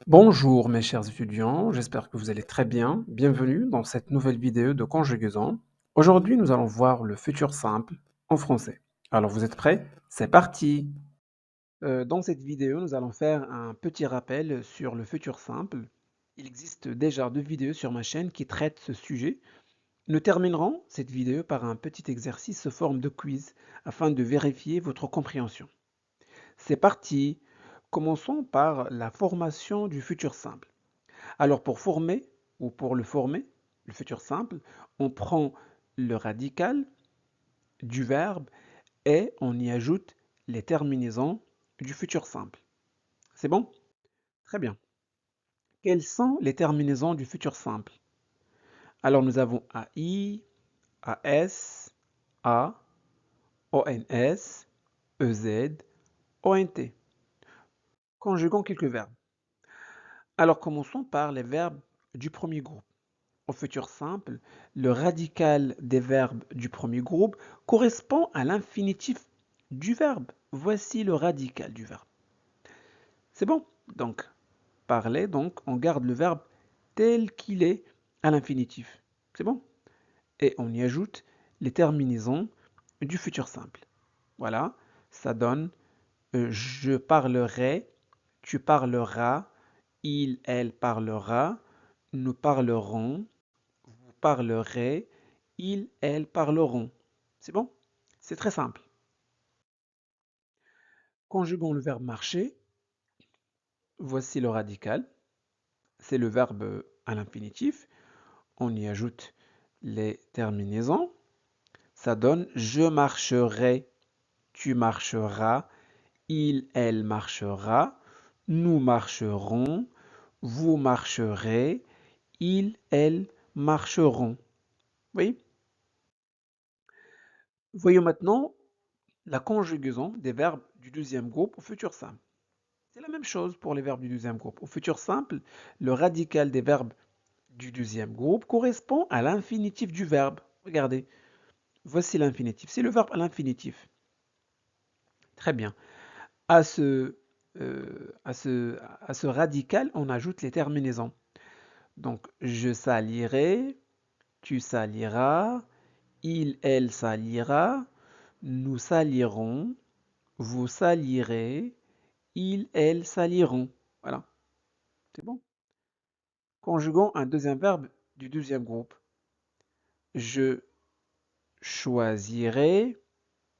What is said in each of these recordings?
Bonjour mes chers étudiants, j'espère que vous allez très bien. Bienvenue dans cette nouvelle vidéo de conjugaison. Aujourd'hui, nous allons voir le futur simple en français. Alors vous êtes prêts? C'est parti! Dans cette vidéo, nous allons faire un petit rappel sur le futur simple. Il existe déjà 2 vidéos sur ma chaîne qui traitent ce sujet. Nous terminerons cette vidéo par un petit exercice sous forme de quiz afin de vérifier votre compréhension. C'est parti! Commençons par la formation du futur simple. Alors pour former, ou pour le former, le futur simple, on prend le radical du verbe et on y ajoute les terminaisons du futur simple. C'est bon? Très bien. Quelles sont les terminaisons du futur simple? Alors nous avons AI, AS, A, ONS, EZ, ONT. Conjuguons quelques verbes. Alors commençons par les verbes du premier groupe. Au futur simple, le radical des verbes du premier groupe correspond à l'infinitif du verbe. Voici le radical du verbe. C'est bon? Donc, parler, donc, on garde le verbe tel qu'il est à l'infinitif. C'est bon? Et on y ajoute les terminaisons du futur simple. Voilà, ça donne je parlerai, tu parleras, il, elle parlera, nous parlerons, vous parlerez, ils, elles parleront. C'est bon? C'est très simple. Conjuguons le verbe marcher. Voici le radical. C'est le verbe à l'infinitif. On y ajoute les terminaisons. Ça donne je marcherai, tu marcheras, il, elle marchera, nous marcherons, vous marcherez, ils, elles marcheront. Oui? Voyons maintenant la conjugaison des verbes du deuxième groupe au futur simple. C'est la même chose pour les verbes du deuxième groupe. Au futur simple, le radical des verbes du deuxième groupe correspond à l'infinitif du verbe. Regardez, voici l'infinitif. C'est le verbe à l'infinitif. Très bien. À ce, à ce radical, on ajoute les terminaisons. Donc, je salirai, tu saliras, il, elle salira, nous salirons, vous salirez, ils, elles saliront. Voilà, c'est bon. Conjuguons un deuxième verbe du deuxième groupe. Je choisirai,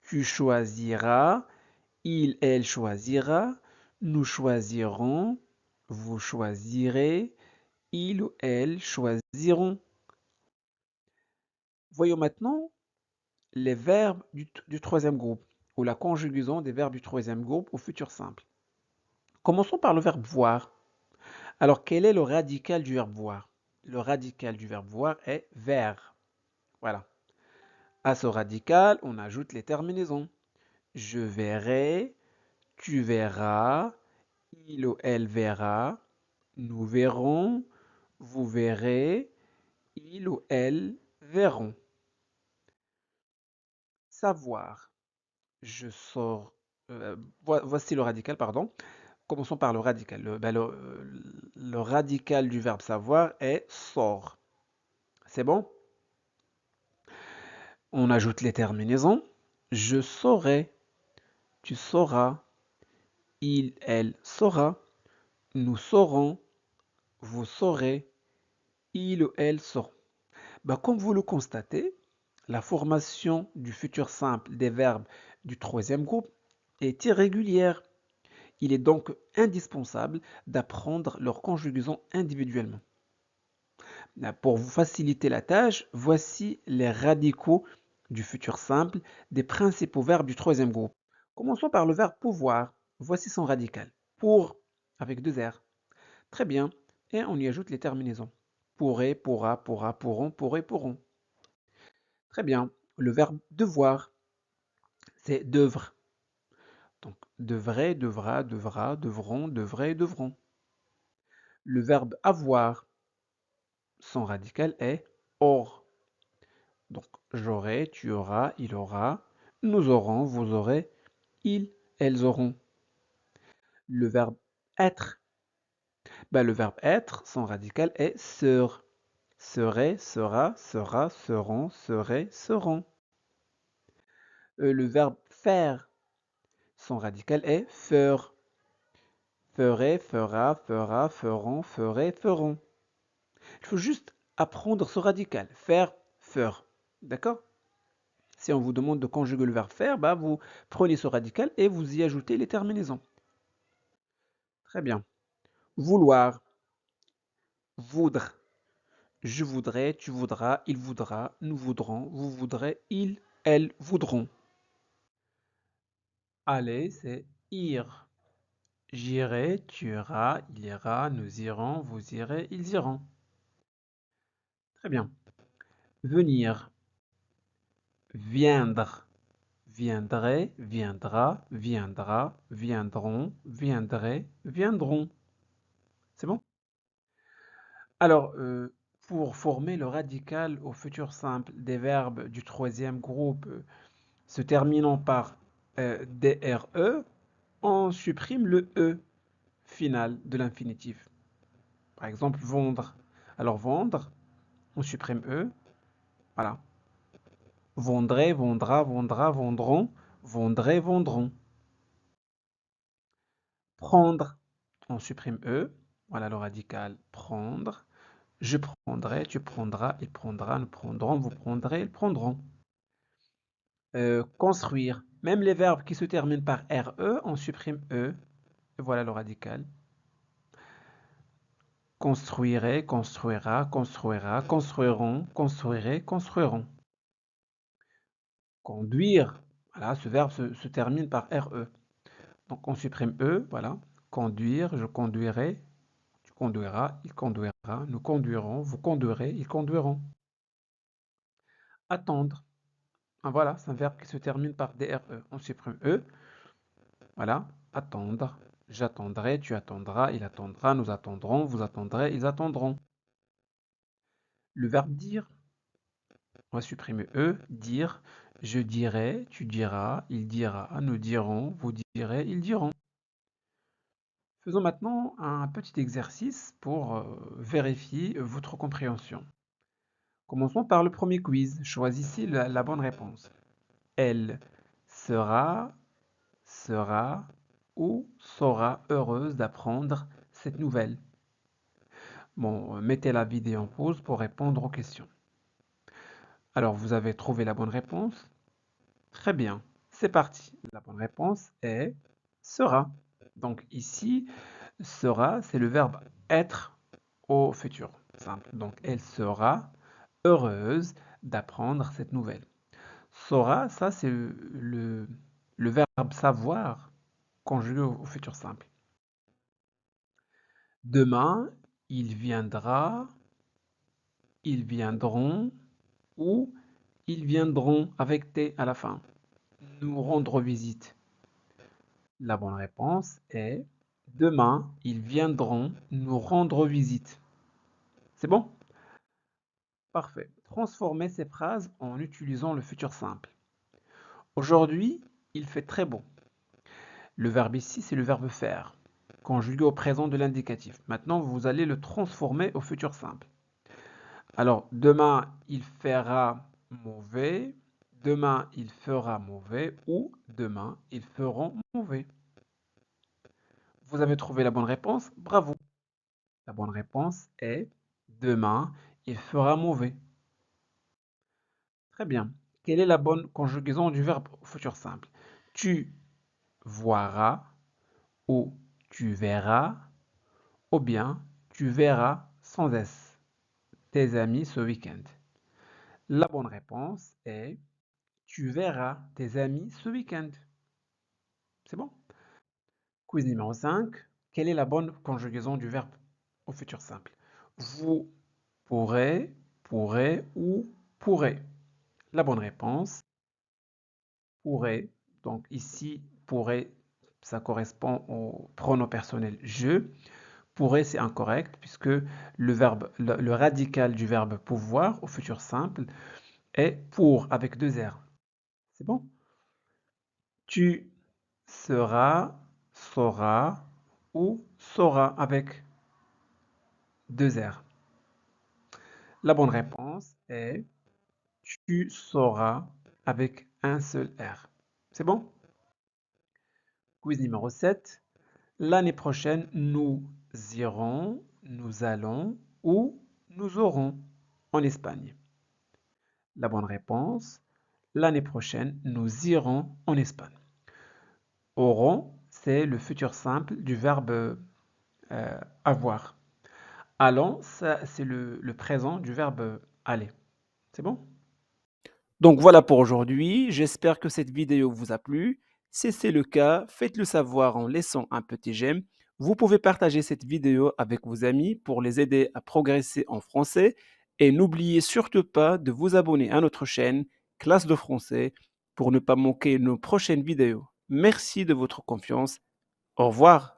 tu choisiras, il, elle choisira, nous choisirons, vous choisirez, il ou elles choisiront. Voyons maintenant les verbes du troisième groupe, ou la conjugaison des verbes du troisième groupe au futur simple. Commençons par le verbe voir. Alors, quel est le radical du verbe voir? Le radical du verbe voir est vers. Voilà. À ce radical, on ajoute les terminaisons. Je verrai, tu verras, il ou elle verra, nous verrons, vous verrez, il ou elle verront. Savoir. Je sors. Voici le radical, pardon. Commençons par le radical. Le radical du verbe savoir est sort. C'est bon? On ajoute les terminaisons. Je saurai, tu sauras, il, elle saura, nous saurons, vous saurez, il ou elle sauront. Comme vous le constatez, la formation du futur simple des verbes du troisième groupe est irrégulière. Il est donc indispensable d'apprendre leur conjugaison individuellement. Pour vous faciliter la tâche, voici les radicaux du futur simple des principaux verbes du troisième groupe. Commençons par le verbe pouvoir. Voici son radical. Pour, avec 2 R. Très bien. Et on y ajoute les terminaisons. Pourrait, pourra, pourra, pourront, pourrait, pourront. Très bien. Le verbe devoir, c'est devre. Donc, devrait, devra, devra, devront, devraient, devront. Le verbe avoir, son radical est or. Donc, j'aurai, tu auras, il aura, nous aurons, vous aurez, ils, elles auront. Le verbe être. Bah, le verbe être, son radical est ser. Serait, sera, sera, seront, seraient, seront. Le verbe faire, son radical est faire. Ferait, fera, fera, feront, ferait, feront. Il faut juste apprendre ce radical. Faire, faire. D'accord? Si on vous demande de conjuguer le verbe faire, bah vous prenez ce radical et vous y ajoutez les terminaisons. Très bien. Vouloir, voudre. Je voudrais, tu voudras, il voudra, nous voudrons, vous voudrez, ils, elles voudront. Aller, c'est ir. J'irai, tu iras, il ira, nous irons, vous irez, ils iront. Très bien. Venir, viendre. Viendrait, viendra, viendra, viendront, viendrait, viendront. C'est bon? Alors, pour former le radical au futur simple des verbes du troisième groupe se terminant par DRE, on supprime le E final de l'infinitif. Par exemple, vendre. Alors, vendre, on supprime E. Voilà. Vendrait, vendra, vendra, vendront, vendrait, vendront. Prendre, on supprime E. Voilà le radical prendre. Je prendrai, tu prendras, il prendra, nous prendrons, vous prendrez, ils prendront. Construire. Même les verbes qui se terminent par RE, on supprime E. Et voilà le radical. Construirait, construira, construira, construiront, construirait, construiront. Conduire. Voilà, ce verbe se termine par RE. Donc on supprime E, voilà. Conduire, je conduirai, tu conduiras, il conduira, nous conduirons, vous conduirez, ils conduiront. Attendre. Ah, voilà, c'est un verbe qui se termine par DRE. On supprime E. Voilà, attendre. J'attendrai, tu attendras, il attendra, nous attendrons, vous attendrez, ils attendront. Le verbe dire, on va supprimer E, dire. Je dirai, tu diras, il dira, nous dirons, vous direz, ils diront. Faisons maintenant un petit exercice pour vérifier votre compréhension. Commençons par le premier quiz. Choisissez la bonne réponse. Elle sera, sera ou sera heureuse d'apprendre cette nouvelle. Bon, mettez la vidéo en pause pour répondre aux questions. Alors, vous avez trouvé la bonne réponse? Très bien, c'est parti. La bonne réponse est sera. Donc ici, sera, c'est le verbe être au futur simple. Donc, elle sera heureuse d'apprendre cette nouvelle. Saura, ça c'est le verbe savoir conjugué au futur simple. Demain, il viendra, ils viendront ou ils viendront avec T à la fin nous rendre visite. La bonne réponse est demain, ils viendront nous rendre visite. C'est bon? Parfait. Transformez ces phrases en utilisant le futur simple. Aujourd'hui, il fait très beau. Le verbe ici, c'est le verbe faire, conjugué au présent de l'indicatif. Maintenant, vous allez le transformer au futur simple. Alors, demain, il fera mauvais. Demain, il fera mauvais. Ou demain, ils feront mauvais. Vous avez trouvé la bonne réponse? Bravo. La bonne réponse est demain, il fera mauvais. Très bien. Quelle est la bonne conjugaison du verbe au futur simple? Tu voiras ou tu verras ou bien tu verras sans S tes amis ce week-end. La bonne réponse est tu verras tes amis ce week-end. C'est bon? Quiz numéro 5. Quelle est la bonne conjugaison du verbe au futur simple? Vous pourrez, pourrez ou pourrez. La bonne réponse, pourrait. Donc ici, pourrait, ça correspond au pronom personnel je. Pourrait, c'est incorrect puisque le verbe, le radical du verbe pouvoir au futur simple est pour avec deux R. C'est bon? Tu seras, sauras ou sauras avec 2 R. La bonne réponse est tu sauras avec un seul R. C'est bon? Quiz numéro 7. L'année prochaine, nous irons, nous allons ou nous aurons en Espagne. La bonne réponse, l'année prochaine, nous irons en Espagne. Auront, c'est le futur simple du verbe avoir. Allons, ça, c'est le présent du verbe aller. C'est bon? Donc voilà pour aujourd'hui. J'espère que cette vidéo vous a plu. Si c'est le cas, faites-le savoir en laissant un petit j'aime. Vous pouvez partager cette vidéo avec vos amis pour les aider à progresser en français. Et n'oubliez surtout pas de vous abonner à notre chaîne Classe de français pour ne pas manquer nos prochaines vidéos. Merci de votre confiance. Au revoir.